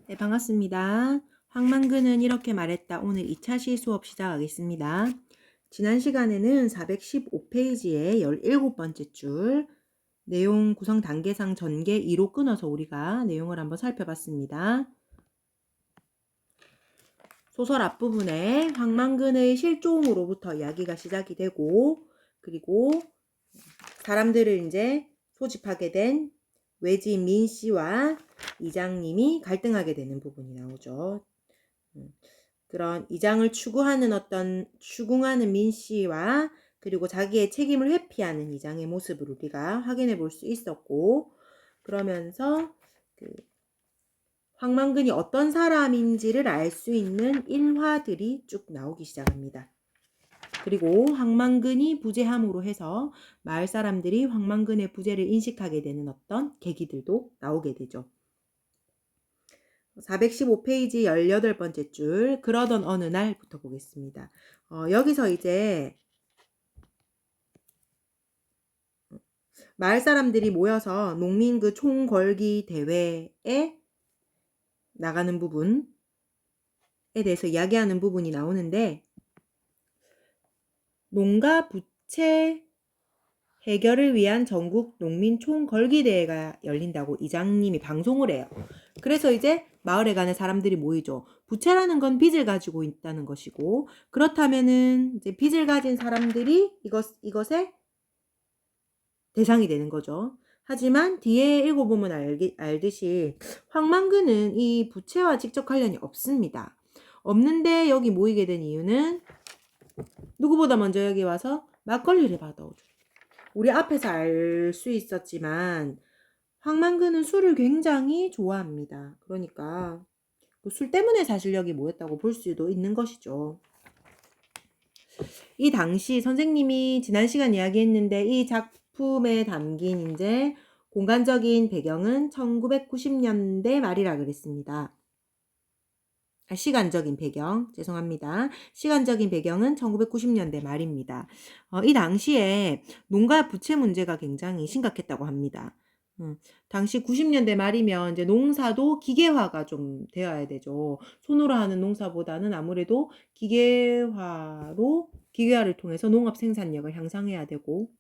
네, 반갑습니다. 황만근은 이렇게 말했다. 오늘 2차 시 수업 시작하겠습니다. 지난 시간에는 415페이지의 17번째 줄 내용 구성 단계상 전개 2로 끊어서 우리가 내용을 한번 살펴봤습니다. 소설 앞부분에 황만근의 실종으로부터 이야기가 시작이 되고, 그리고 사람들을 이제 소집하게 된 외지인 민 씨와 이장님이 갈등하게 되는 부분이 나오죠. 그런 이장을 추궁하는 민 씨와 그리고 자기의 책임을 회피하는 이장의 모습을 우리가 확인해 볼 수 있었고, 그러면서 그 황만근이 어떤 사람인지를 알 수 있는 일화들이 쭉 나오기 시작합니다. 그리고 황만근이 부재함으로 해서 마을 사람들이 황만근의 부재를 인식하게 되는 어떤 계기들도 나오게 되죠. 415페이지 18번째 줄 그러던 어느 날부터 보겠습니다. 여기서 이제 마을 사람들이 모여서 농민 그 총 걸기 대회에 나가는 부분에 대해서 이야기하는 부분이 나오는데, 농가 부채 해결을 위한 전국 농민 총 걸기 대회가 열린다고 이장님이 방송을 해요. 그래서 이제 마을에 가는 사람들이 모이죠. 부채라는 건 빚을 가지고 있다는 것이고, 그렇다면은 이제 빚을 가진 사람들이 이것의 대상이 되는 거죠. 하지만 뒤에 읽어보면 알듯이 황만근은 이 부채와 직접 관련이 없습니다. 없는데 여기 모이게 된 이유는 누구보다 먼저 여기 와서 막걸리를 받아오죠. 우리 앞에서 알 수 있었지만 황만근은 술을 굉장히 좋아합니다. 그러니까 술 때문에 사실 여기 모였다고 볼 수도 있는 것이죠. 이 당시 선생님이 지난 시간 이야기했는데 이 작품에 담긴 이제 공간적인 배경은 1990년대 말이라 그랬습니다. 시간적인 배경, 죄송합니다. 시간적인 배경은 1990년대 말입니다. 이 당시에 농가 부채 문제가 굉장히 심각했다고 합니다. 당시 90년대 말이면 이제 농사도 기계화가 좀 되어야 되죠. 손으로 하는 농사보다는 아무래도 기계화를 통해서 농업 생산력을 향상해야 되고,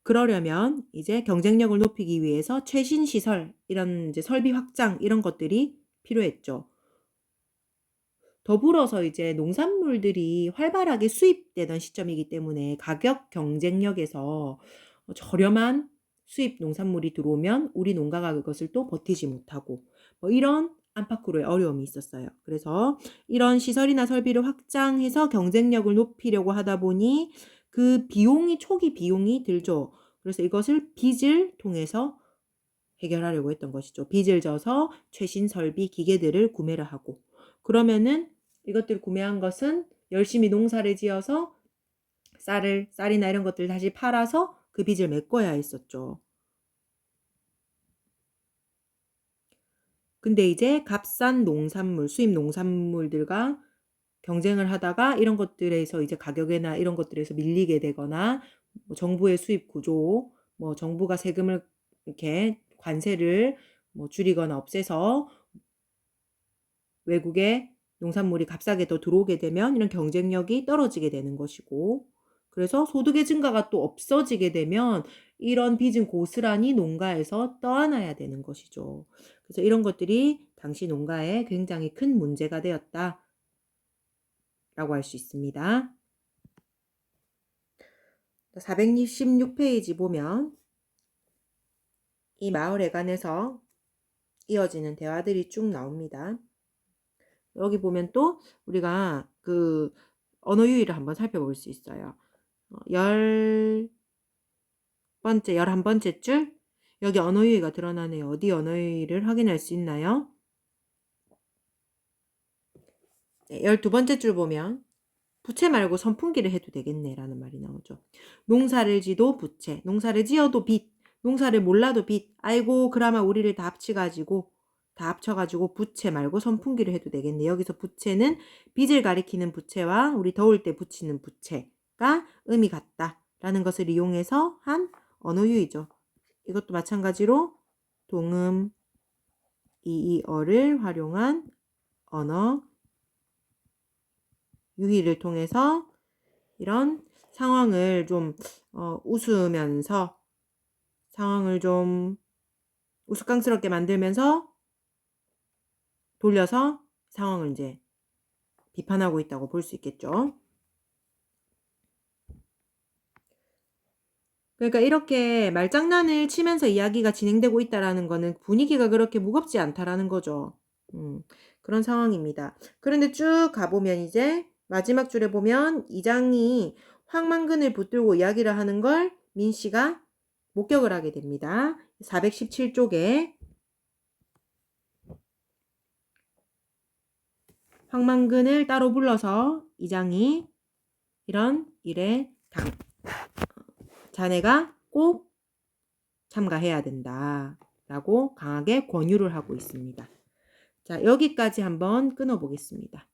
그러려면 이제 경쟁력을 높이기 위해서 최신 시설, 이런 이제 설비 확장 이런 것들이 필요했죠. 더불어서 이제 농산물들이 활발하게 수입되던 시점이기 때문에 가격 경쟁력에서 저렴한 수입 농산물이 들어오면 우리 농가가 그것을 또 버티지 못하고 이런 안팎으로의 어려움이 있었어요. 그래서 이런 시설이나 설비를 확장해서 경쟁력을 높이려고 하다 보니 그 초기 비용이 들죠. 그래서 이것을 빚을 통해서 해결하려고 했던 것이죠. 빚을 져서 최신 설비 기계들을 구매를 하고, 그러면은 이것들을 구매한 것은 열심히 농사를 지어서 쌀이나 이런 것들 다시 팔아서 그 빚을 메꿔야 했었죠. 근데 이제 값싼 농산물, 수입 농산물들과 경쟁을 하다가 이런 것들에서 이제 가격이나 이런 것들에서 밀리게 되거나 정부의 수입 구조, 정부가 세금을 이렇게 관세를 줄이거나 없애서 외국의 농산물이 값싸게 더 들어오게 되면 이런 경쟁력이 떨어지게 되는 것이고, 그래서 소득의 증가가 또 없어지게 되면 이런 빚은 고스란히 농가에서 떠안아야 되는 것이죠. 그래서 이런 것들이 당시 농가에 굉장히 큰 문제가 되었다라고 할 수 있습니다. 416페이지 보면 이 마을에 관해서 이어지는 대화들이 쭉 나옵니다. 여기 보면 또 우리가 그 언어 유희를 한번 살펴볼 수 있어요. 11번째 줄, 여기 언어 유희가 드러나네요. 어디 언어 유희를 확인할 수 있나요? 네, 12번째 줄 보면 부채 말고 선풍기를 해도 되겠네 라는 말이 나오죠. 농사를 지도 부채, 농사를 지어도 빚, 농사를 몰라도 빚, 아이고 그나마 우리를 다 합쳐가지고 부채 말고 선풍기를 해도 되겠네. 여기서 부채는 빚을 가리키는 부채와 우리 더울 때 붙이는 부채가 의미 같다라는 것을 이용해서 한 언어 유희죠. 이것도 마찬가지로 동음, 이어를 활용한 언어 유희를 통해서 이런 상황을 좀 웃으면서 상황을 좀 우스꽝스럽게 만들면서 돌려서 상황을 이제 비판하고 있다고 볼 수 있겠죠. 그러니까 이렇게 말장난을 치면서 이야기가 진행되고 있다라는 거는 분위기가 그렇게 무겁지 않다라는 거죠. 그런 상황입니다. 그런데 쭉 가보면 이제 마지막 줄에 보면 이장이 황만근을 붙들고 이야기를 하는 걸 민씨가 목격을 하게 됩니다. 417쪽에 황만근을 따로 불러서 이장이 이런 일에 자네가 꼭 참가해야 된다 라고 강하게 권유를 하고 있습니다. 자, 여기까지 한번 끊어 보겠습니다.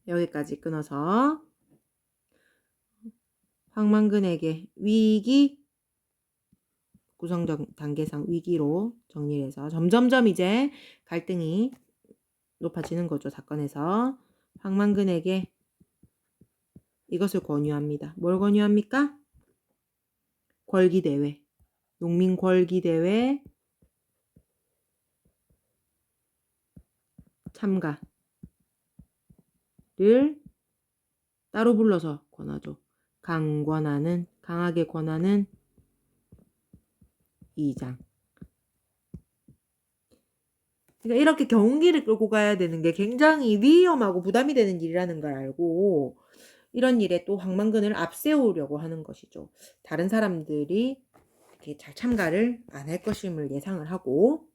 여기까지 끊어서 황만근에게 위기 구성 단계상 위기로 정리해서 점점점 이제 갈등이 높아지는 거죠. 사건에서 황만근에게 이것을 권유합니다. 뭘 권유합니까? 궐기대회, 농민 궐기대회 참가를 따로 불러서 권하죠. 강하게 권하는 이장. 그러니까 이렇게 경운기를 끌고 가야 되는 게 굉장히 위험하고 부담이 되는 일이라는 걸 알고 이런 일에 또 황만근을 앞세우려고 하는 것이죠. 다른 사람들이 이렇게 잘 참가를 안 할 것임을 예상을 하고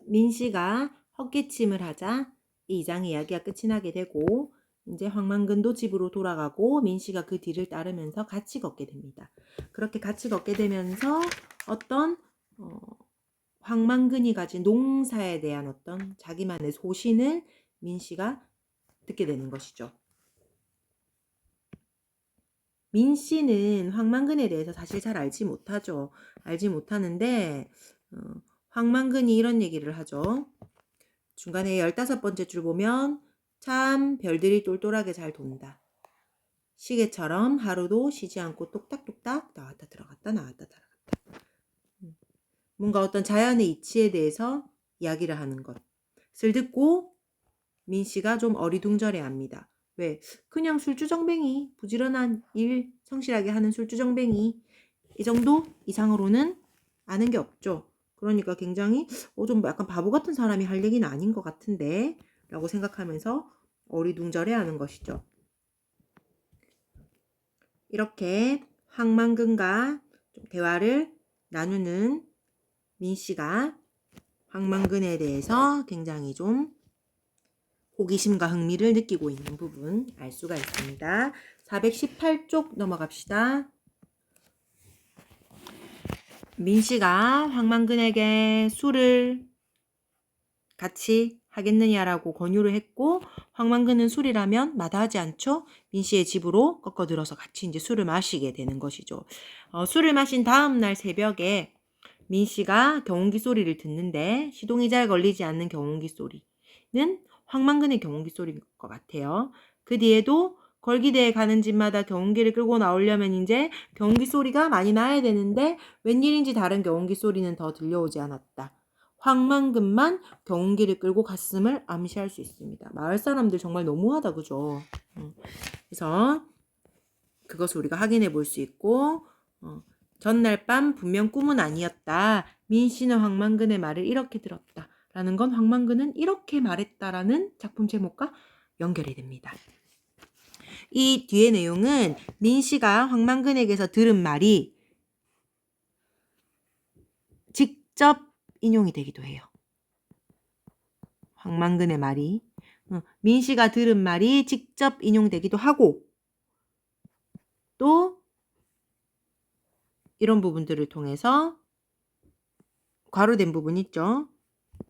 민씨가 헛기침을 하자 이 이장의 이야기가 끝이 나게 되고 이제 황만근도 집으로 돌아가고 민씨가 그 뒤를 따르면서 같이 걷게 됩니다. 그렇게 같이 걷게 되면서 어떤 황만근이 가진 농사에 대한 어떤 자기만의 소신을 민씨가 듣게 되는 것이죠. 민씨는 황만근에 대해서 사실 잘 알지 못하죠. 알지 못하는데 황만근이 이런 얘기를 하죠. 중간에 15번째 줄 보면 참 별들이 똘똘하게 잘 돈다. 시계처럼 하루도 쉬지 않고 똑딱똑딱 나왔다 들어갔다 나왔다 들어갔다. 뭔가 어떤 자연의 이치에 대해서 이야기를 하는 것을 듣고 민씨가 좀 어리둥절해 합니다. 왜? 그냥 술주정뱅이, 부지런한 일 성실하게 하는 술주정뱅이 이 정도 이상으로는 아는 게 없죠. 그러니까 굉장히 좀 약간 바보 같은 사람이 할 얘기는 아닌 것 같은데 라고 생각하면서 어리둥절해 하는 것이죠. 이렇게 황만근과 대화를 나누는 민씨가 황만근에 대해서 굉장히 좀 호기심과 흥미를 느끼고 있는 부분 알 수가 있습니다. 418쪽 넘어갑시다. 민씨가 황만근에게 술을 같이 하겠느냐라고 권유를 했고 황만근은 술이라면 마다하지 않죠. 민씨의 집으로 꺾어들어서 같이 이제 술을 마시게 되는 것이죠. 술을 마신 다음 날 새벽에 민씨가 경운기 소리를 듣는데 시동이 잘 걸리지 않는 경운기 소리는 황만근의 경운기 소리인 것 같아요. 그 뒤에도 걸기대에 가는 집마다 경운기를 끌고 나오려면 이제 경운기 소리가 많이 나야 되는데 웬일인지 다른 경운기 소리는 더 들려오지 않았다. 황만근만 경운기를 끌고 갔음을 암시할 수 있습니다. 마을 사람들 정말 너무하다 그죠? 그래서 그것을 우리가 확인해 볼 수 있고 전날 밤 분명 꿈은 아니었다. 민씨는 황만근의 말을 이렇게 들었다. 라는 건 황만근은 이렇게 말했다라는 작품 제목과 연결이 됩니다. 이 뒤의 내용은 민씨가 황만근에게서 들은 말이 직접 인용이 되기도 해요. 황만근의 말이 민씨가 들은 말이 직접 인용되기도 하고 또 이런 부분들을 통해서 괄호된 부분 있죠.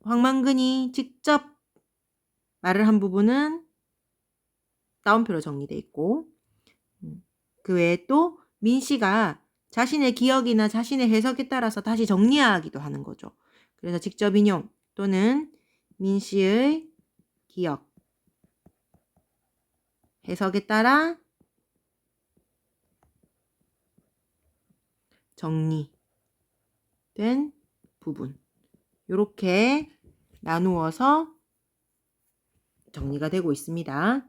황만근이 직접 말을 한 부분은 따옴표로 정리되어 있고 그 외에 또 민씨가 자신의 기억이나 자신의 해석에 따라서 다시 정리하기도 하는 거죠. 그래서 직접 인용 또는 민씨의 기억, 해석에 따라 정리된 부분 이렇게 나누어서 정리가 되고 있습니다.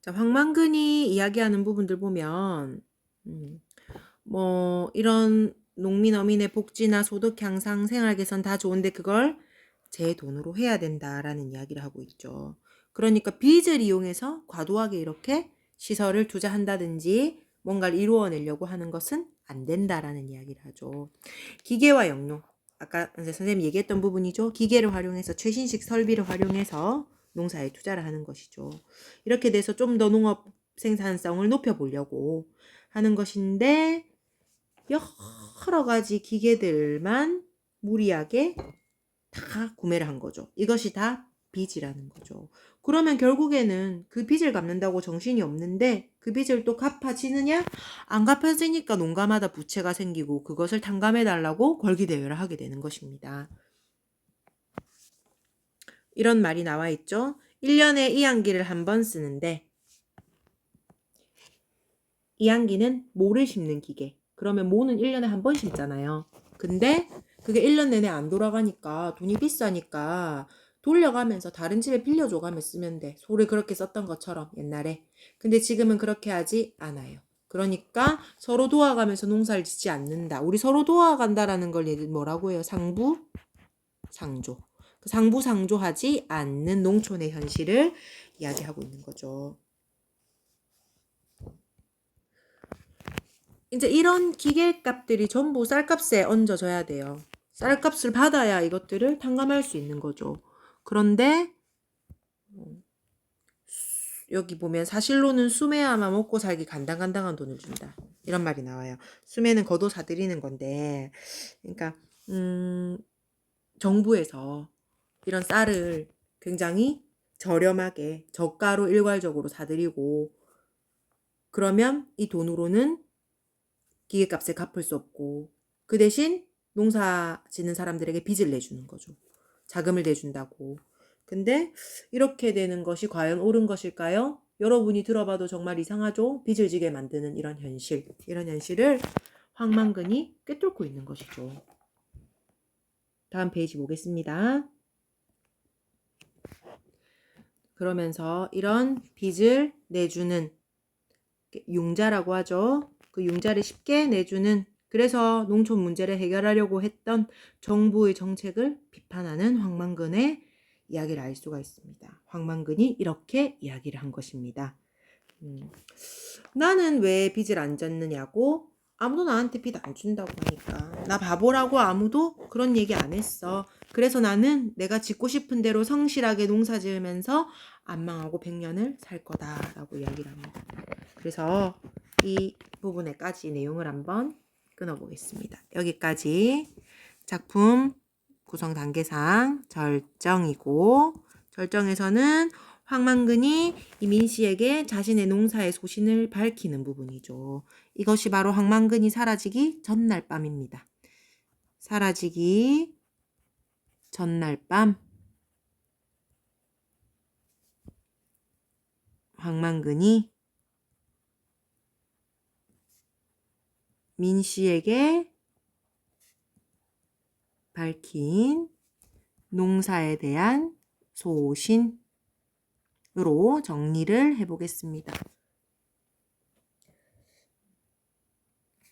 자, 황만근이 이야기하는 부분들 보면 뭐 이런 농민 어민의 복지나 소득 향상, 생활 개선 다 좋은데 그걸 제 돈으로 해야 된다라는 이야기를 하고 있죠. 그러니까 빚을 이용해서 과도하게 이렇게 시설을 투자한다든지 뭔가를 이루어내려고 하는 것은 안 된다라는 이야기를 하죠. 기계와 영농, 아까 선생님이 얘기했던 부분이죠. 기계를 활용해서 최신식 설비를 활용해서 농사에 투자를 하는 것이죠. 이렇게 돼서 좀 더 농업 생산성을 높여보려고 하는 것인데 여러 가지 기계들만 무리하게 다 구매를 한 거죠. 이것이 다 빚이라는 거죠. 그러면 결국에는 그 빚을 갚는다고 정신이 없는데 그 빚을 또 갚아지느냐? 안 갚아지니까 농가마다 부채가 생기고 그것을 탕감해달라고 걸기대회를 하게 되는 것입니다. 이런 말이 나와 있죠. 1년에 이항기를 한 번 쓰는데 이항기는 모를 심는 기계. 그러면 모는 1년에 한 번 심잖아요. 근데 그게 1년 내내 안 돌아가니까 돈이 비싸니까 돌려가면서 다른 집에 빌려줘가며 쓰면 돼. 소를 그렇게 썼던 것처럼 옛날에. 근데 지금은 그렇게 하지 않아요. 그러니까 서로 도와가면서 농사를 짓지 않는다. 우리 서로 도와간다라는 걸 뭐라고 해요? 상부, 상조. 상부, 상조하지 않는 농촌의 현실을 이야기하고 있는 거죠. 이제 이런 기계값들이 전부 쌀값에 얹어져야 돼요. 쌀값을 받아야 이것들을 탕감할 수 있는 거죠. 그런데 여기 보면 사실로는 수매야만 먹고 살기 간당간당한 돈을 준다. 이런 말이 나와요. 수매는 거둬 사들이는 건데 그러니까 정부에서 이런 쌀을 굉장히 저렴하게 저가로 일괄적으로 사들이고 그러면 이 돈으로는 기계값을 갚을 수 없고 그 대신 농사 짓는 사람들에게 빚을 내주는 거죠. 자금을 내준다고. 근데 이렇게 되는 것이 과연 옳은 것일까요? 여러분이 들어봐도 정말 이상하죠? 빚을 지게 만드는 이런 현실. 이런 현실을 황만근이 꿰뚫고 있는 것이죠. 다음 페이지 보겠습니다. 그러면서 이런 빚을 내주는 융자라고 하죠. 그 융자를 쉽게 내주는 그래서 농촌 문제를 해결하려고 했던 정부의 정책을 비판하는 황만근의 이야기를 알 수가 있습니다. 황만근이 이렇게 이야기를 한 것입니다. 나는 왜 빚을 안 졌느냐고 아무도 나한테 빚 안 준다고 하니까 나 바보라고 아무도 그런 얘기 안 했어. 그래서 나는 내가 짓고 싶은 대로 성실하게 농사 지으면서 안 망하고 100년을 살 거다라고 이야기를 합니다. 그래서 이 부분에까지 내용을 한번 끊어보겠습니다. 여기까지 작품 구성 단계상 절정이고 절정에서는 황만근이 이 민씨에게 자신의 농사의 소신을 밝히는 부분이죠. 이것이 바로 황만근이 사라지기 전날 밤입니다. 사라지기 전날 밤 황만근이 민씨에게 밝힌 농사에 대한 소신으로 정리를 해보겠습니다.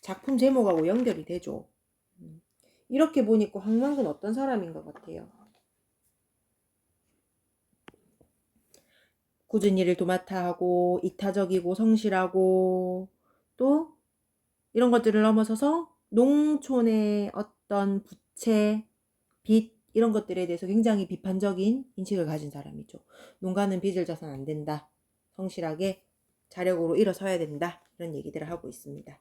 작품 제목하고 연결이 되죠. 이렇게 보니까 황만근 어떤 사람인 것 같아요. 굳은 일을 도맡아 하고 이타적이고 성실하고 또 이런 것들을 넘어서서 농촌의 어떤 부채, 빚 이런 것들에 대해서 굉장히 비판적인 인식을 가진 사람이죠. 농가는 빚을 져서는 안 된다. 성실하게 자력으로 일어서야 된다. 이런 얘기들을 하고 있습니다.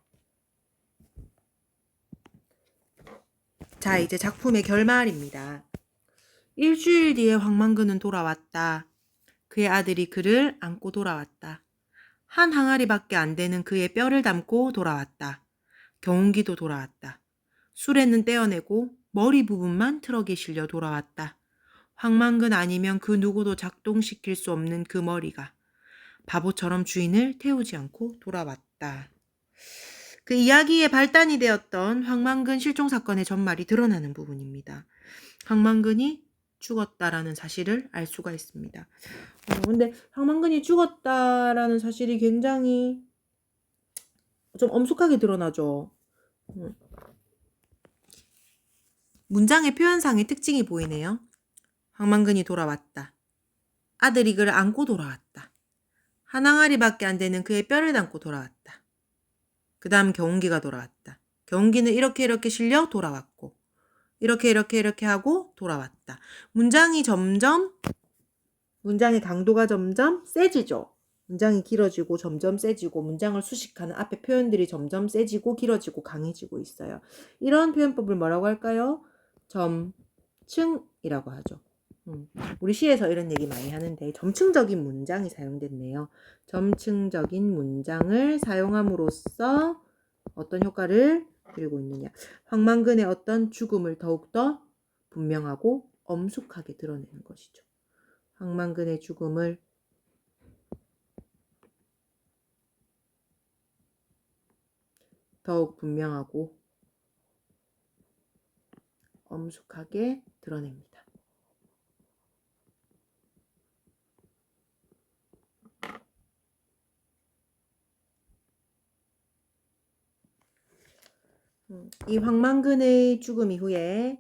자, 이제 작품의 결말입니다. 일주일 뒤에 황만근은 돌아왔다. 그의 아들이 그를 안고 돌아왔다. 한 항아리밖에 안 되는 그의 뼈를 담고 돌아왔다. 경운기도 돌아왔다. 수레는 떼어내고 머리 부분만 트럭에 실려 돌아왔다. 황만근 아니면 그 누구도 작동시킬 수 없는 그 머리가 바보처럼 주인을 태우지 않고 돌아왔다. 그 이야기의 발단이 되었던 황만근 실종 사건의 전말이 드러나는 부분입니다. 황만근이 죽었다라는 사실을 알 수가 있습니다. 근데 황만근이 죽었다라는 사실이 굉장히 좀 엄숙하게 드러나죠. 문장의 표현상의 특징이 보이네요. 황만근이 돌아왔다. 아들이 그를 안고 돌아왔다. 한 항아리밖에 안 되는 그의 뼈를 담고 돌아왔다. 그 다음 경운기가 돌아왔다. 경운기는 이렇게 실려 돌아왔고 이렇게 하고 돌아왔다. 문장의 강도가 점점 세지죠. 문장이 길어지고 점점 세지고 문장을 수식하는 앞에 표현들이 점점 세지고 길어지고 강해지고 있어요. 이런 표현법을 뭐라고 할까요? 점층이라고 하죠. 우리 시에서 이런 얘기 많이 하는데 점층적인 문장이 사용됐네요. 점층적인 문장을 사용함으로써 어떤 효과를 드리고 있느냐. 황만근의 어떤 죽음을 더욱더 분명하고 엄숙하게 드러내는 것이죠. 황만근의 죽음을 더욱 분명하고 엄숙하게 드러냅니다. 이 황만근의 죽음 이후에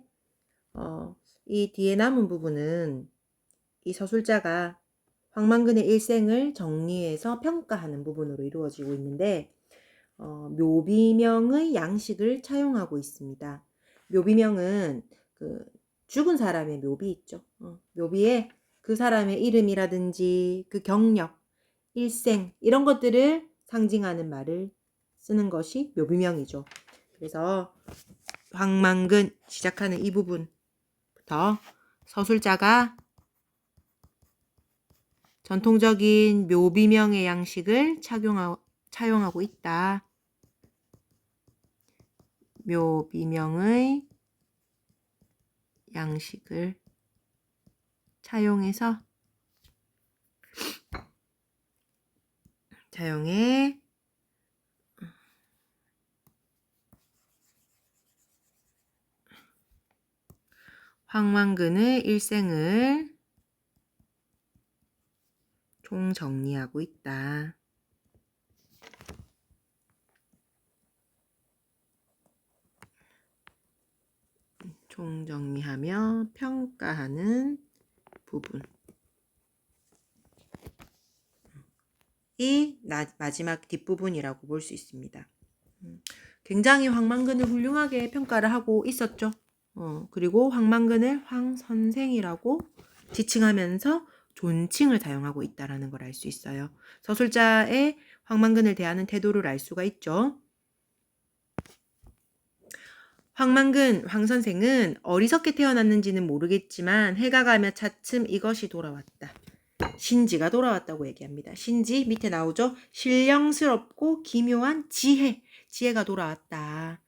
이 뒤에 남은 부분은 이 서술자가 황만근의 일생을 정리해서 평가하는 부분으로 이루어지고 있는데 묘비명의 양식을 차용하고 있습니다. 묘비명은 그 죽은 사람의 묘비 있죠. 묘비에 그 사람의 이름이라든지 그 경력, 일생 이런 것들을 상징하는 말을 쓰는 것이 묘비명이죠. 그래서 황만근 시작하는 이 부분부터 서술자가 전통적인 묘비명의 양식을 차용하고 있다. 묘비명의 양식을 차용해 황만근의 일생을 총정리하고 있다. 총정리하며 평가하는 부분. 이 마지막 뒷부분이라고 볼 수 있습니다. 굉장히 황만근을 훌륭하게 평가를 하고 있었죠. 그리고 황만근을 황선생이라고 지칭하면서 존칭을 사용하고 있다는 걸 알 수 있어요. 서술자의 황만근을 대하는 태도를 알 수가 있죠. 황만근, 황선생은 어리석게 태어났는지는 모르겠지만 해가 가며 차츰 이것이 돌아왔다. 신지가 돌아왔다고 얘기합니다. 신지 밑에 나오죠. 신령스럽고 기묘한 지혜가 돌아왔다.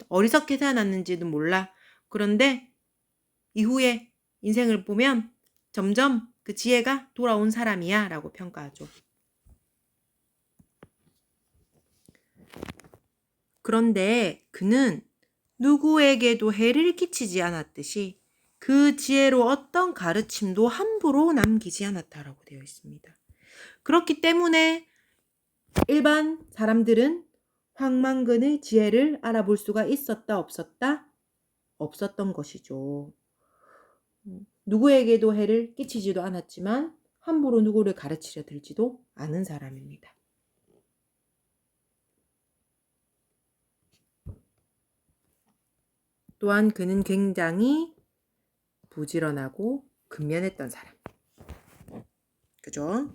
어리석게 태어났는지는 몰라. 그런데 이후에 인생을 보면 점점 그 지혜가 돌아온 사람이야 라고 평가하죠. 그런데 그는 누구에게도 해를 끼치지 않았듯이 그 지혜로 어떤 가르침도 함부로 남기지 않았다라고 되어 있습니다. 그렇기 때문에 일반 사람들은 황만근의 지혜를 알아볼 수가 있었다 없었다? 없었던 것이죠. 누구에게도 해를 끼치지도 않았지만 함부로 누구를 가르치려 들지도 않은 사람입니다. 또한 그는 굉장히 부지런하고 근면했던 사람. 그죠?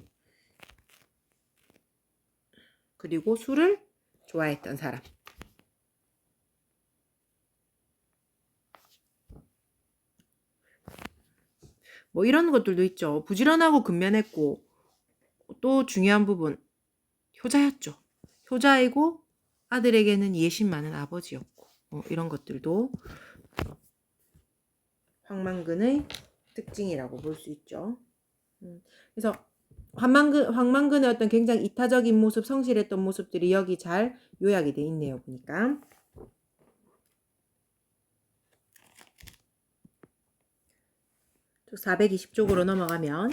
그리고 술을 좋아했던 사람. 뭐 이런 것들도 있죠. 부지런하고 근면했고 또 중요한 부분 효자였죠. 효자이고 아들에게는 예심 많은 아버지였고 이런 것들도 황만근의 특징이라고 볼 수 있죠. 그래서 황만근의 어떤 굉장히 이타적인 모습, 성실했던 모습들이 여기 잘 요약이 돼 있네요. 보니까. 또 420쪽으로 넘어가면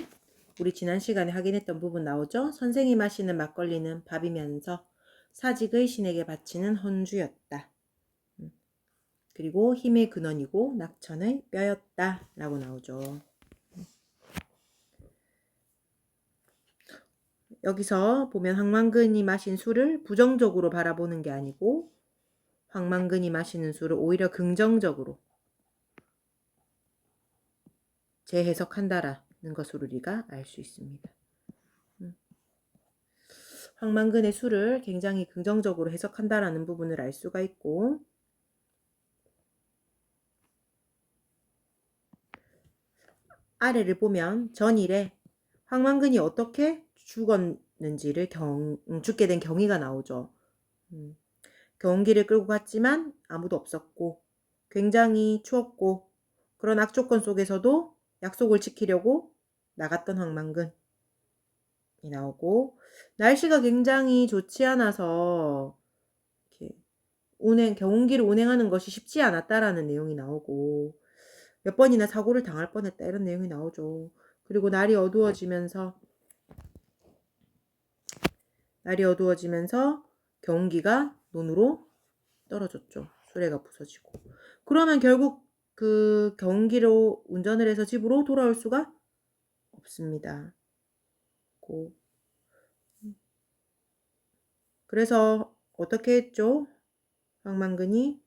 우리 지난 시간에 확인했던 부분 나오죠. 선생이 마시는 막걸리는 밥이면서 사직의 신에게 바치는 헌주였다. 그리고 힘의 근원이고 낙천의 뼈였다 라고 나오죠. 여기서 보면 황만근이 마신 술을 부정적으로 바라보는 게 아니고 황만근이 마시는 술을 오히려 긍정적으로 재해석한다라는 것으로 우리가 알 수 있습니다. 황만근의 술을 굉장히 긍정적으로 해석한다라는 부분을 알 수가 있고 아래를 보면 전일에 황만근이 어떻게 죽었는지를 죽게 된 경위가 나오죠. 경운기를 끌고 갔지만 아무도 없었고 굉장히 추웠고 그런 악조건 속에서도 약속을 지키려고 나갔던 황만근이 나오고 날씨가 굉장히 좋지 않아서 이렇게 경운기를 운행하는 것이 쉽지 않았다라는 내용이 나오고 몇 번이나 사고를 당할 뻔했다 이런 내용이 나오죠. 그리고 날이 어두워지면서 경운기가 논으로 떨어졌죠. 수레가 부서지고. 그러면 결국 그 경운기로 운전을 해서 집으로 돌아올 수가 없습니다. 그래서 어떻게 했죠? 황만근이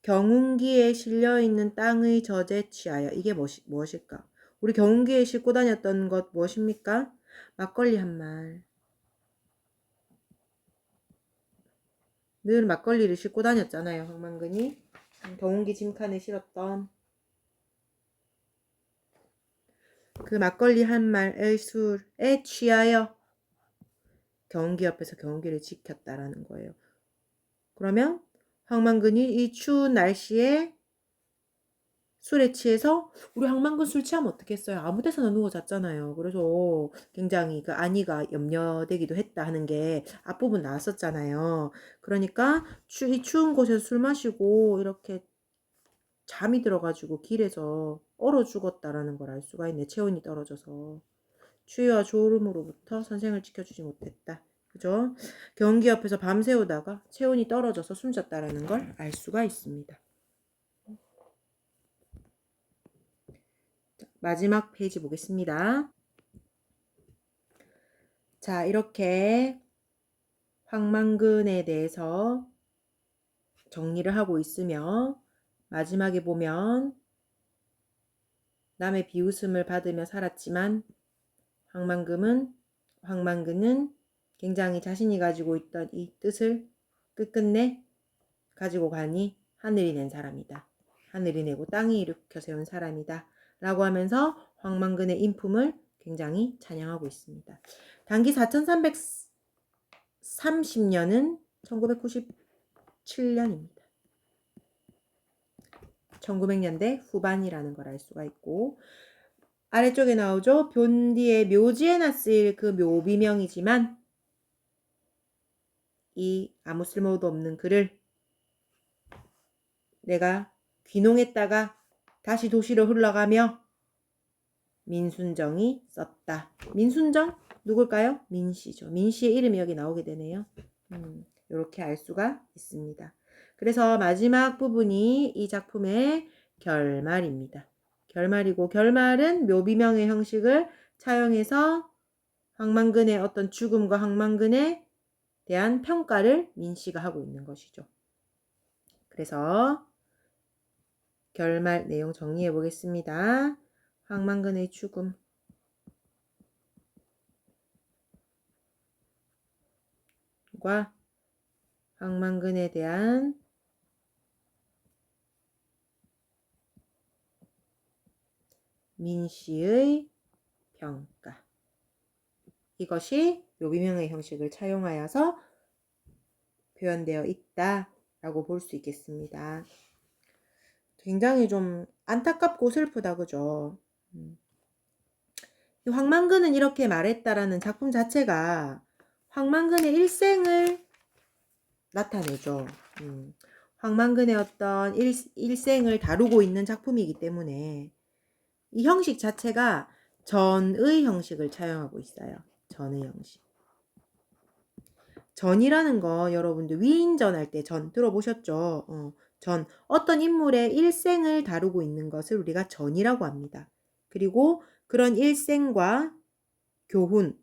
경운기에 실려있는 땅의 젖에 취하여 이게 무엇일까? 우리 경운기에 싣고 다녔던 것 무엇입니까? 막걸리 한 말. 늘 막걸리를 싣고 다녔잖아요. 황만근이 경운기 짐칸에 실었던 그 막걸리 한 말의 술에 취하여 경운기 옆에서 경운기를 지켰다라는 거예요. 그러면 황만근이 이 추운 날씨에 술에 취해서 우리 황만근 술 취하면 어떻겠어요? 아무 데서나 누워 잤잖아요. 그래서 굉장히 그 안위가 염려되기도 했다 하는 게 앞부분 나왔었잖아요. 그러니까 이 추운 곳에서 술 마시고 이렇게 잠이 들어가지고 길에서 얼어 죽었다라는 걸 알 수가 있네. 체온이 떨어져서. 추위와 졸음으로부터 선생을 지켜주지 못했다. 그죠? 경기 옆에서 밤새우다가 체온이 떨어져서 숨졌다라는 걸 알 수가 있습니다. 마지막 페이지 보겠습니다. 자, 이렇게 황만근에 대해서 정리를 하고 있으며 마지막에 보면 남의 비웃음을 받으며 살았지만 황만근은 굉장히 자신이 가지고 있던 이 뜻을 끝끝내 가지고 가니 하늘이 낸 사람이다. 하늘이 내고 땅이 일으켜 세운 사람이다. 라고 하면서 황만근의 인품을 굉장히 찬양하고 있습니다. 단기 4330년은 1997년입니다. 1900년대 후반이라는 걸 알 수가 있고 아래쪽에 나오죠. 본디의 묘지에나 쓰일 그 묘비명이지만 이 아무 쓸모도 없는 글을 내가 귀농했다가 다시 도시로 흘러가며 민순정이 썼다. 민순정? 누굴까요? 민씨죠. 민씨의 이름이 여기 나오게 되네요. 이렇게 알 수가 있습니다. 그래서 마지막 부분이 이 작품의 결말입니다. 결말이고 결말은 묘비명의 형식을 차용해서 황만근의 어떤 죽음과 황만근에 대한 평가를 민씨가 하고 있는 것이죠. 그래서 결말 내용 정리해 보겠습니다. 황만근의 죽음. 과 황만근에 대한 민씨의 평가. 이것이 묘비명의 형식을 차용하여서 표현되어 있다라고 볼 수 있겠습니다. 굉장히 좀 안타깝고 슬프다, 그죠? 황만근은 이렇게 말했다라는 작품 자체가 황만근의 일생을 나타내죠. 황만근의 어떤 일생을 다루고 있는 작품이기 때문에 이 형식 자체가 전의 형식을 차용하고 있어요. 전의 형식. 전이라는 거 여러분들 위인전 할 때 전 들어보셨죠? 전. 어떤 인물의 일생을 다루고 있는 것을 우리가 전이라고 합니다. 그리고 그런 일생과 교훈이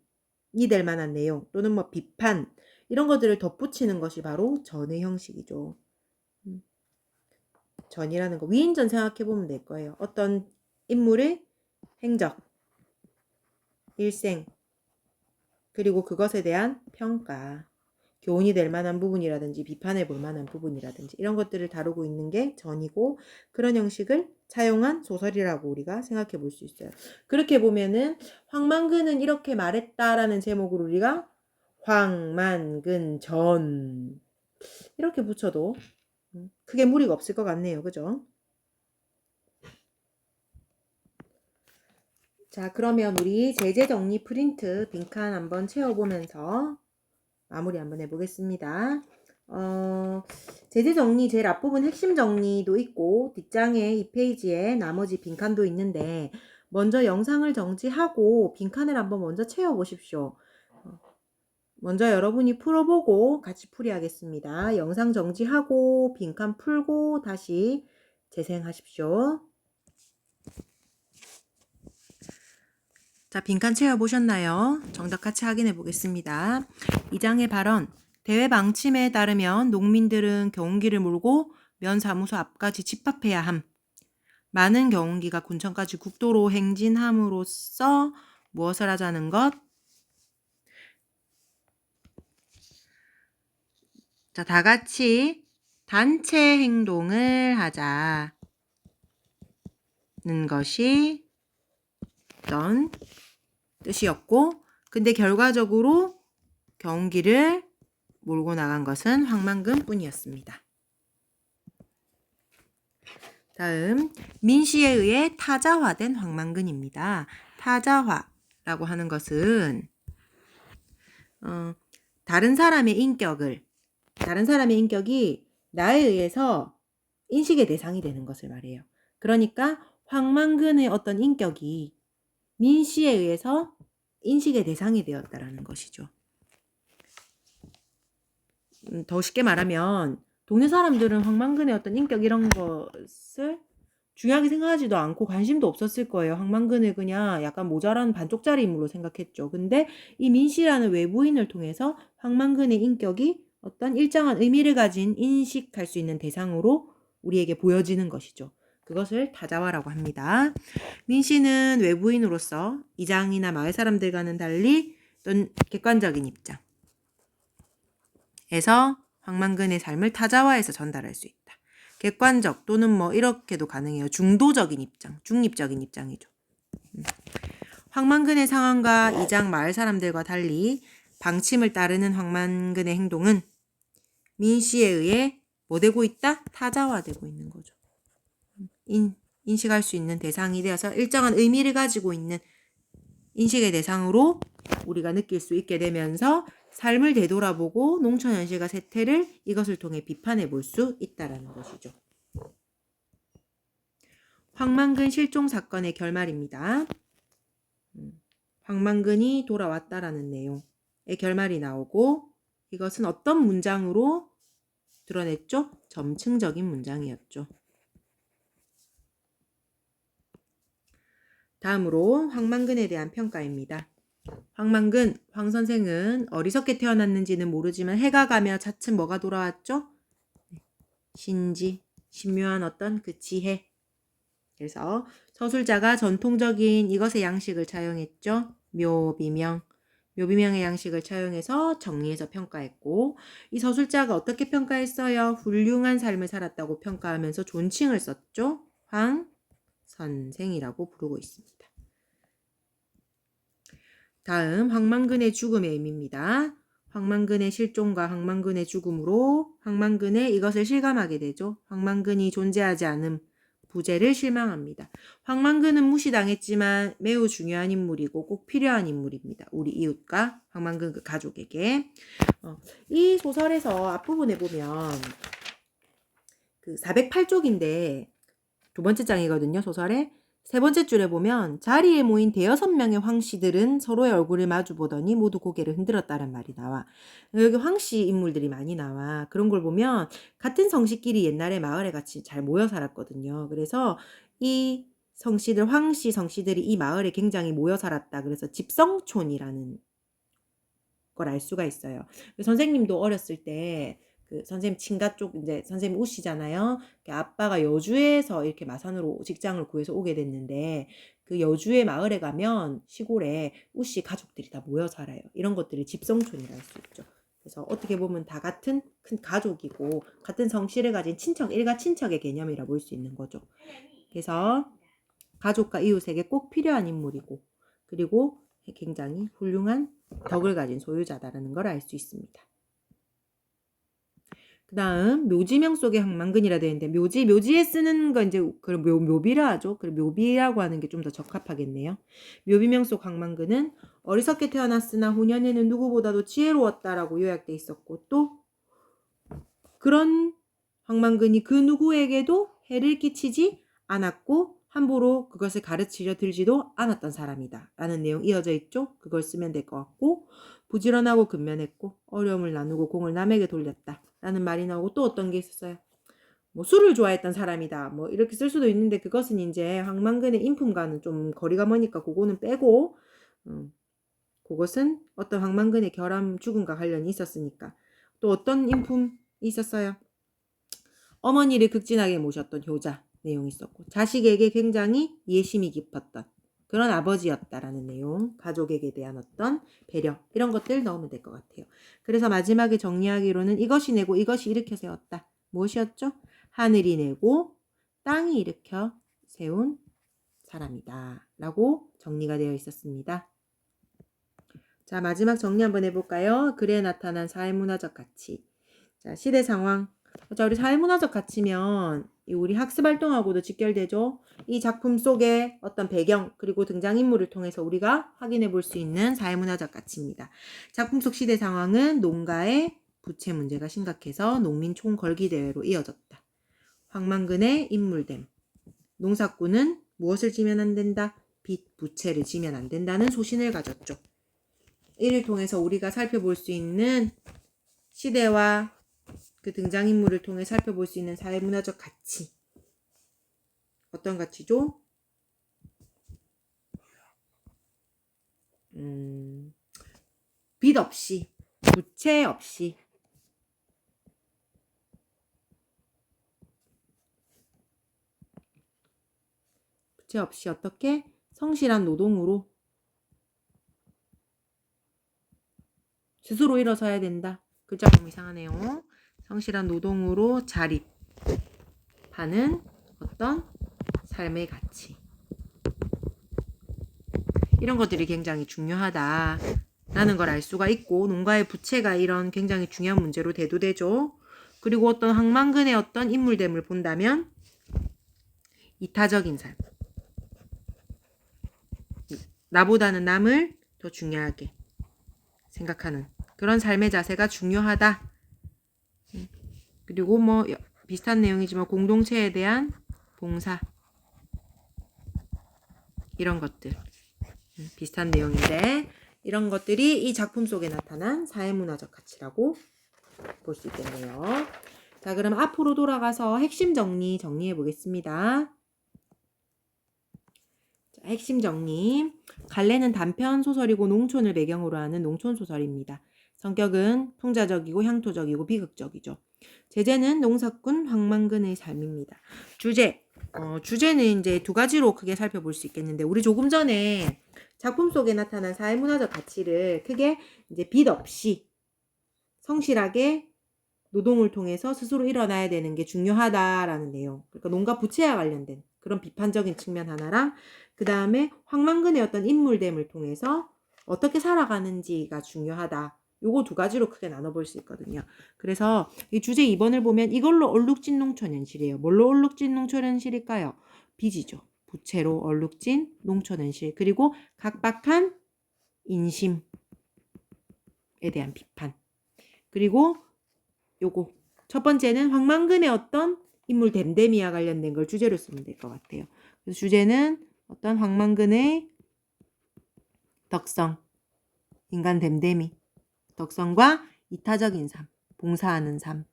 될 만한 내용 또는 뭐 비판 이런 것들을 덧붙이는 것이 바로 전의 형식이죠. 전이라는 거 위인전 생각해 보면 될 거예요. 어떤 인물의 행적, 일생, 그리고 그것에 대한 평가, 교훈이 될 만한 부분이라든지 비판해 볼 만한 부분이라든지 이런 것들을 다루고 있는 게 전이고 그런 형식을 차용한 소설이라고 우리가 생각해 볼 수 있어요. 그렇게 보면은 황만근은 이렇게 말했다라는 제목으로 우리가 황만근 전 이렇게 붙여도 크게 무리가 없을 것 같네요. 그죠? 자, 그러면 우리 제재 정리 프린트 빈칸 한번 채워보면서 마무리 한번 해보겠습니다. 제재 정리 제일 앞부분 핵심 정리도 있고 뒷장에 이 페이지에 나머지 빈칸도 있는데 먼저 영상을 정지하고 빈칸을 한번 먼저 채워보십시오. 먼저 여러분이 풀어보고 같이 풀이하겠습니다. 영상 정지하고 빈칸 풀고 다시 재생하십시오. 자, 빈칸 채워보셨나요? 정답 같이 확인해 보겠습니다. 2장의 발언. 대외 방침에 따르면 농민들은 경운기를 몰고 면사무소 앞까지 집합해야 함. 많은 경운기가 군청까지 국도로 행진함으로써 무엇을 하자는 것? 자, 다 같이 단체 행동을 하자는 것이 어떤 뜻이었고, 근데 결과적으로 경운기를 몰고 나간 것은 황만근 뿐이었습니다. 다음, 민씨에 의해 타자화된 황만근입니다. 타자화라고 하는 것은 다른 사람의 인격이 나에 의해서 인식의 대상이 되는 것을 말해요. 그러니까 황만근의 어떤 인격이 민씨에 의해서 인식의 대상이 되었다라는 것이죠. 더 쉽게 말하면 동네 사람들은 황만근의 어떤 인격 이런 것을 중요하게 생각하지도 않고 관심도 없었을 거예요. 황만근을 그냥 약간 모자란 반쪽짜리 인물로 생각했죠. 근데 이 민씨라는 외부인을 통해서 황만근의 인격이 어떤 일정한 의미를 가진 인식할 수 있는 대상으로 우리에게 보여지는 것이죠. 그것을 타자화라고 합니다. 민씨는 외부인으로서 이장이나 마을 사람들과는 달리 어떤 객관적인 입장에서 황만근의 삶을 타자화해서 전달할 수 있다. 객관적 또는 뭐 이렇게도 가능해요. 중도적인 입장, 중립적인 입장이죠. 황만근의 상황과 이장 마을 사람들과 달리 방침을 따르는 황만근의 행동은 민씨에 의해 뭐 되고 있다? 타자화되고 있는 거죠. 인식할 수 있는 대상이 되어서 일정한 의미를 가지고 있는 인식의 대상으로 우리가 느낄 수 있게 되면서 삶을 되돌아보고 농촌 현실과 세태를 이것을 통해 비판해 볼 수 있다라는 것이죠. 황만근 실종 사건의 결말입니다. 황만근이 돌아왔다라는 내용의 결말이 나오고 이것은 어떤 문장으로 드러냈죠? 점층적인 문장이었죠. 다음으로 황만근에 대한 평가입니다. 황만근, 황 선생은 어리석게 태어났는지는 모르지만 해가 가며 차츰 뭐가 돌아왔죠? 신지, 신묘한 어떤 그 지혜. 그래서 서술자가 전통적인 이것의 양식을 차용했죠. 묘비명. 묘비명의 양식을 차용해서 정리해서 평가했고 이 서술자가 어떻게 평가했어요? 훌륭한 삶을 살았다고 평가하면서 존칭을 썼죠. 황 선생이라고 부르고 있습니다. 다음 황만근의 죽음의 의미입니다. 황만근의 실종과 황만근의 죽음으로 황만근의 이것을 실감하게 되죠. 황만근이 존재하지 않음, 부재를 실망합니다. 황만근은 무시당했지만 매우 중요한 인물이고 꼭 필요한 인물입니다. 우리 이웃과 황만근 그 가족에게. 이 소설에서 앞부분에 보면 그 408쪽인데 두 번째 장이거든요, 소설의. 세 번째 줄에 보면 자리에 모인 대여섯 명의 황씨들은 서로의 얼굴을 마주보더니 모두 고개를 흔들었다는 말이 나와. 여기 황씨 인물들이 많이 나와. 그런 걸 보면 같은 성씨끼리 옛날에 마을에 같이 잘 모여 살았거든요. 그래서 이 성씨들, 황씨 성씨들이 이 마을에 굉장히 모여 살았다. 그래서 집성촌이라는 걸 알 수가 있어요. 선생님도 어렸을 때 그 선생님 친가 쪽 이제 선생님 우시잖아요. 아빠가 여주에서 이렇게 마산으로 직장을 구해서 오게 됐는데 그 여주의 마을에 가면 시골에 우씨 가족들이 다 모여 살아요. 이런 것들이 집성촌이라 할 수 있죠. 그래서 어떻게 보면 다 같은 큰 가족이고 같은 성씨를 가진 친척, 일가 친척의 개념이라 볼 수 있는 거죠. 그래서 가족과 이웃에게 꼭 필요한 인물이고 그리고 굉장히 훌륭한 덕을 가진 소유자다라는 걸 알 수 있습니다. 그 다음 묘지명 속의 황만근이라 되어 있는데 묘지에 쓰는 건 이제 묘비라 하죠. 그리고 묘비라고 하는 게 좀 더 적합하겠네요. 묘비명 속 황만근은 어리석게 태어났으나 후년에는 누구보다도 지혜로웠다라고 요약돼 있었고 또 그런 황만근이 그 누구에게도 해를 끼치지 않았고 함부로 그것을 가르치려 들지도 않았던 사람이다 라는 내용 이어져 있죠. 그걸 쓰면 될 것 같고 부지런하고 근면했고 어려움을 나누고 공을 남에게 돌렸다 라는 말이 나오고 또 어떤 게 있었어요. 뭐 술을 좋아했던 사람이다 뭐 이렇게 쓸 수도 있는데 그것은 이제 황만근의 인품과는 좀 거리가 머니까 그거는 빼고 그것은 어떤 황만근의 결함 죽음과 관련이 있었으니까 또 어떤 인품이 있었어요. 어머니를 극진하게 모셨던 효자 내용이 있었고 자식에게 굉장히 예심이 깊었던 그런 아버지였다라는 내용, 가족에게 대한 어떤 배려 이런 것들 넣으면 될 것 같아요. 그래서 마지막에 정리하기로는 이것이 내고 이것이 일으켜 세웠다. 무엇이었죠? 하늘이 내고 땅이 일으켜 세운 사람이다 라고 정리가 되어 있었습니다. 자, 마지막 정리 한번 해볼까요? 글에 나타난 사회문화적 가치. 자, 시대 상황. 자, 우리 사회문화적 가치면 우리 학습활동하고도 직결되죠. 이 작품 속의 어떤 배경 그리고 등장인물을 통해서 우리가 확인해 볼 수 있는 사회문화적 가치입니다. 작품 속 시대 상황은 농가의 부채 문제가 심각해서 농민 총걸기 대회로 이어졌다. 황만근의 인물됨. 농사꾼은 무엇을 지면 안 된다? 빚, 부채를 지면 안 된다는 소신을 가졌죠. 이를 통해서 우리가 살펴볼 수 있는 시대와 그 등장인물을 통해 살펴볼 수 있는 사회문화적 가치. 어떤 가치죠? 빚 없이, 부채 없이 어떻게? 성실한 노동으로 스스로 일어서야 된다. 글자 좀 이상하네요. 성실한 노동으로 자립하는 어떤 삶의 가치. 이런 것들이 굉장히 중요하다라는 걸 알 수가 있고 농가의 부채가 이런 굉장히 중요한 문제로 대두되죠. 그리고 어떤 황만근의 어떤 인물됨을 본다면 이타적인 삶. 나보다는 남을 더 중요하게 생각하는 그런 삶의 자세가 중요하다. 그리고 뭐 비슷한 내용이지만 공동체에 대한 봉사 이런 것들 비슷한 내용인데 이런 것들이 이 작품 속에 나타난 사회문화적 가치라고 볼 수 있겠네요. 자, 그럼 앞으로 돌아가서 핵심 정리해 보겠습니다. 자, 핵심 정리. 갈래는 단편 소설이고 농촌을 배경으로 하는 농촌 소설입니다. 성격은 풍자적이고 향토적이고 비극적이죠. 제재는 농사꾼 황만근의 삶입니다. 주제는 이제 두 가지로 크게 살펴볼 수 있겠는데 우리 조금 전에 작품 속에 나타난 사회문화적 가치를 크게 이제 빚 없이 성실하게 노동을 통해서 스스로 일어나야 되는 게 중요하다라는 내용. 그러니까 농가 부채와 관련된 그런 비판적인 측면 하나랑 그 다음에 황만근의 어떤 인물됨을 통해서 어떻게 살아가는지가 중요하다. 요거 두 가지로 크게 나눠볼 수 있거든요. 그래서 이 주제 2번을 보면 이걸로 얼룩진 농촌현실이에요. 뭘로 얼룩진 농촌현실일까요? 빚이죠. 부채로 얼룩진 농촌현실. 그리고 각박한 인심에 대한 비판. 그리고 요거 첫 번째는 황만근의 어떤 인물 댐댐이와 관련된 걸 주제로 쓰면 될 것 같아요. 그래서 주제는 어떤 황만근의 덕성, 인간 댐댐이, 덕성과 이타적인 삶, 봉사하는 삶.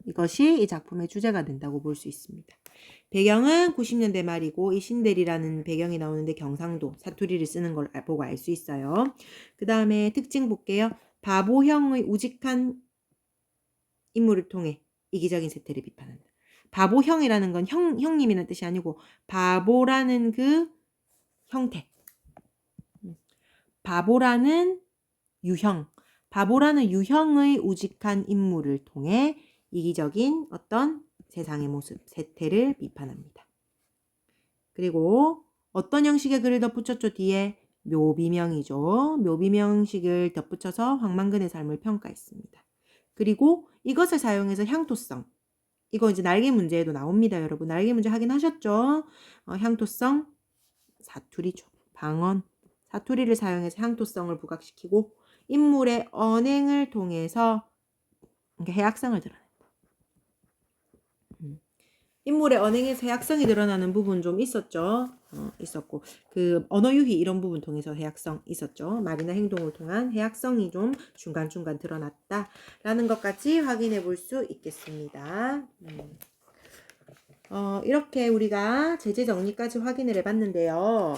이것이 이 작품의 주제가 된다고 볼 수 있습니다. 배경은 90년대 말이고 이 신대리라는 배경이 나오는데 경상도 사투리를 쓰는 걸 보고 알 수 있어요. 그 다음에 특징 볼게요. 바보형의 우직한 인물을 통해 이기적인 세태를 비판한다. 바보형이라는 건 형님이라는 뜻이 아니고 바보라는 그 형태. 바보라는 유형. 바보라는 유형의 우직한 인물을 통해 이기적인 어떤 세상의 모습, 세태를 비판합니다. 그리고 어떤 형식의 글을 덧붙였죠? 뒤에 묘비명이죠. 묘비명식을 덧붙여서 황만근의 삶을 평가했습니다. 그리고 이것을 사용해서 향토성. 이거 이제 날개 문제에도 나옵니다, 여러분. 날개 문제 확인하셨죠? 향토성, 사투리죠. 방언, 사투리를 사용해서 향토성을 부각시키고 인물의 언행을 통해서 해악성을 드러낸다. 인물의 언행에서 해악성이 드러나는 부분 좀 있었죠. 있었고 그 언어 유희 이런 부분 통해서 해악성 있었죠. 말이나 행동을 통한 해악성이 좀 중간중간 드러났다라는 것까지 확인해 볼 수 있겠습니다. 이렇게 우리가 제재 정리까지 확인을 해봤는데요.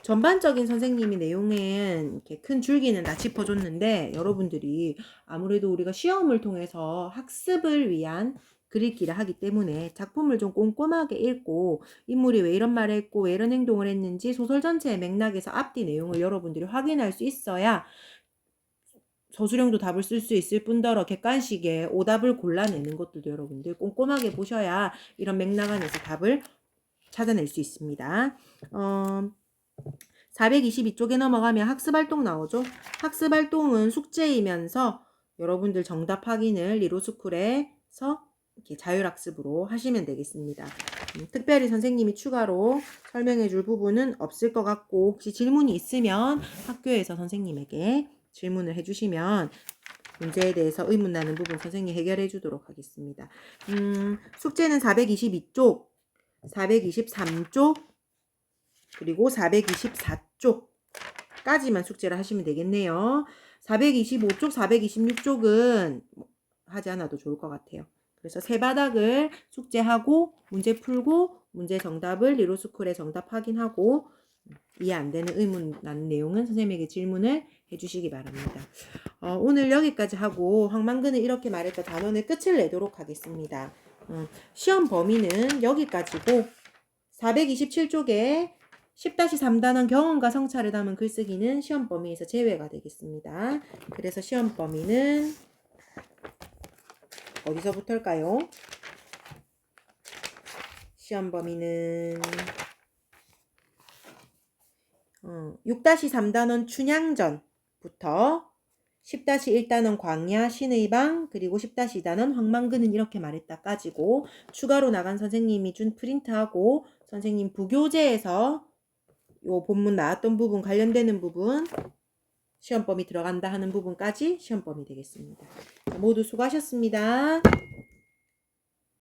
전반적인 선생님이 내용엔 이렇게 큰 줄기는 다 짚어줬는데 여러분들이 아무래도 우리가 시험을 통해서 학습을 위한 글읽기를 하기 때문에 작품을 좀 꼼꼼하게 읽고 인물이 왜 이런 말을 했고 왜 이런 행동을 했는지 소설 전체의 맥락에서 앞뒤 내용을 여러분들이 확인할 수 있어야 서술형도 답을 쓸 수 있을 뿐더러 객관식에 오답을 골라내는 것도 여러분들 꼼꼼하게 보셔야 이런 맥락 안에서 답을 찾아낼 수 있습니다. 422쪽에 넘어가면 학습활동 나오죠. 학습활동은 숙제이면서 여러분들 정답 확인을 리로스쿨에서 이렇게 자율학습으로 하시면 되겠습니다. 특별히 선생님이 추가로 설명해 줄 부분은 없을 것 같고 혹시 질문이 있으면 학교에서 선생님에게 질문을 해주시면 문제에 대해서 의문 나는 부분 선생님이 해결해 주도록 하겠습니다. 숙제는 422쪽, 423쪽, 그리고 424쪽까지만 숙제를 하시면 되겠네요. 425쪽, 426쪽은 하지 않아도 좋을 것 같아요. 그래서 세 바닥을 숙제하고 문제 풀고 문제 정답을 리로스쿨에 정답 확인하고 이해 안 되는 의문 나는 내용은 선생님에게 질문을 해주시기 바랍니다. 오늘 여기까지 하고 황만근은 이렇게 말했다 단원의 끝을 내도록 하겠습니다. 시험 범위는 여기까지고 427쪽에 10-3단원 경험과 성찰을 담은 글쓰기는 시험 범위에서 제외가 되겠습니다. 그래서 시험 범위는 어디서부터일까요? 시험 범위는 6-3단원 춘향전부터 10-1단원 광야 신의방 그리고 10-2단원 황만근은 이렇게 말했다까지고 추가로 나간 선생님이 준 프린트하고 선생님 부교재에서 요 본문 나왔던 부분 관련되는 부분 시험 범위 들어간다 하는 부분까지 시험 범위 되겠습니다. 모두 수고하셨습니다.